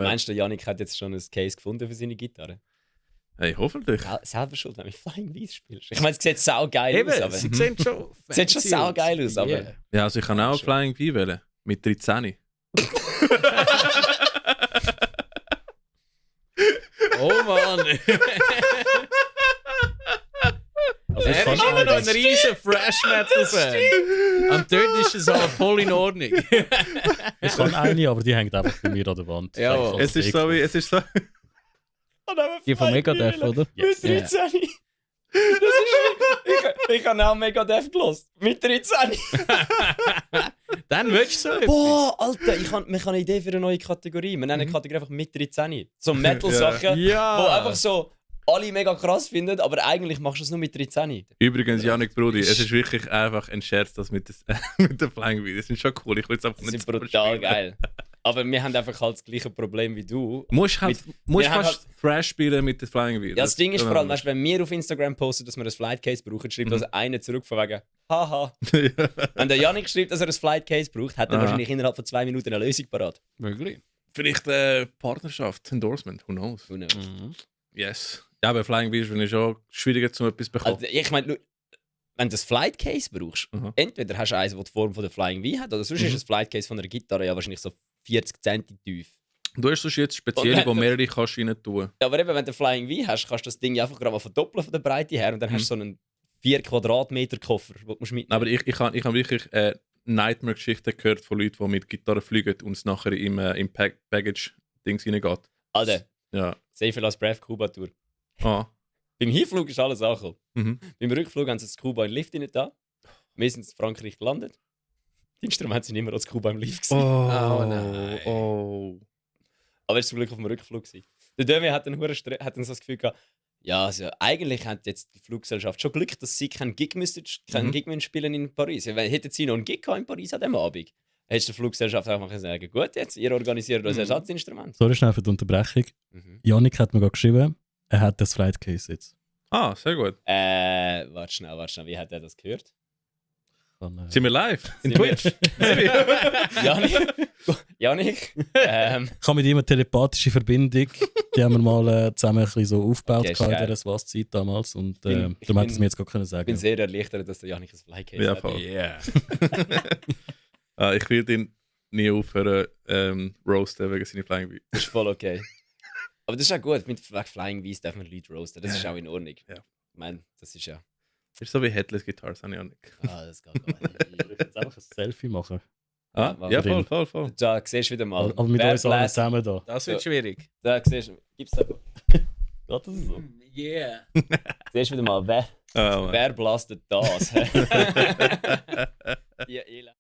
Meinst du, Yannick hat jetzt schon ein Case gefunden für seine Gitarre? Hey, hoffentlich. Selber schuld, wenn du Flying Weiss spielst. Ich meine, es sieht saugeil Eben, aus, aber... sie sehen schon Sieht schon saugeil aus, aber... Yeah. Ja, also ich kann auch schon. Flying V wählen. Mit 13. Oh Mann! Also Er ist immer noch ein riesen Fresh Metal Fan. Und dort ist es halt voll in Ordnung. Ich kann eine, aber die hängt einfach bei mir an der Wand. Ja, Das Es ist so wie, es ist so. Die von Megadeth, oder? Mit 13. Das ist... Ich habe auch Megadeth gelost. Mit 13. Dann willst du so etwas. Boah, Alter, wir haben eine Idee für eine neue Kategorie. Wir nennen eine Kategorie einfach mit 13. So Metal-Sachen, Ja. wo einfach so alle mega krass finden, aber eigentlich machst du es nur mit 13. Übrigens, Yannick Brudi, es ist wirklich einfach ein Scherz, das mit der Flying V. Das sind schon cool. Ich will es einfach Das nicht ist brutal geil. Aber wir haben einfach halt das gleiche Problem wie du. Musst halt, musst wir haben fast Thrash spielen mit der Flying V. Ja, das Ding ist vor allem, weißt, wenn wir auf Instagram posten, dass wir ein Flight Case brauchen, schreibt uns einer zurück von wegen haha. Wenn der Yannick schreibt, dass er ein Flight Case braucht, hat er Aha. wahrscheinlich innerhalb von 2 Minuten eine Lösung parat. Möglich. Vielleicht Partnerschaft, Endorsement, who knows? Who knows? Yes. Ja, aber Flying V ist wahrscheinlich schon schwieriger, zum etwas zu bekommen. Also, ich meine, wenn du das Flight Case brauchst, Mhm. entweder hast du eins, das die Form von der Flying V hat, oder sonst ist das Flight Case von einer Gitarre ja wahrscheinlich so 40 cm tief. Du hast sonst jetzt spezielle, wo mehrere kannst rein tun. Ja, aber eben, wenn du Flying V hast, kannst du das Ding ja einfach gerade mal verdoppeln von der Breite her und dann hast du so einen 4 Quadratmeter Koffer, den du mitnehmen Aber ich habe wirklich Nightmare-Geschichten gehört von Leuten, die mit Gitarre fliegen und es nachher im Package-Dings reingeht. Alter, Ja. sehr viel als Brave Kuba Tour. Ah. Beim Hinflug ist alles angekommen. Mhm. Beim Rückflug haben sie das Kuba in den Lift nicht da. Wir sind in Frankreich gelandet. Die Instrumente sind immer als Kuba im Lift gewesen. Oh nein. Oh. Aber es war zum Glück auf dem Rückflug gewesen. Der Dömi hat dann so das Gefühl gehabt, ja, also eigentlich hat jetzt die Fluggesellschaft schon Glück, dass sie keinen Gig müssen spielen in Paris. Weil hätten sie noch einen Gig gehabt in Paris an diesem Abend, hättest du der Fluggesellschaft einfach mal sagen, gut, jetzt, ihr organisiert uns Ersatzinstrument. Sorry schnell für die Unterbrechung. Mhm. Yannick hat mir gerade geschrieben, er hat das Flight Case jetzt. Ah, sehr gut. Warte schnell, wie hat er das gehört? Sind wir live? In Sind wir- Twitch? Janik? Ich habe mit ihm eine telepathische Verbindung, die haben wir mal zusammen ein bisschen so aufgebaut Okay, ist in geil. der SWAS-Zeit damals und Ich darum bin- hat er es mir jetzt gar können Ich bin sagen. sehr erleichtert, dass der Janik ein Flycase Ja, hat. voll. Yeah. Ich will ihn nie aufhören roasten wegen seiner Flying V. Das ist voll okay. Aber das ist auch gut, mit Flying Weiss darf man Leute roasten, das ist auch in Ordnung. Ja. Ich meine, das ist ja... Ist so wie Headless Guitars, habe ich auch nicht. Das geht gar nicht. Ich will jetzt einfach ein Selfie machen. Ah, Ja, ja, warum? voll. Da siehst du wieder mal. Aber mit wer uns allen bläst- zusammen da. Das wird schwierig. Da siehst du... Gib's da... Geht das so? Yeah. Siehst du wieder mal, wer Ah, Mann. blastet das? Die Elend.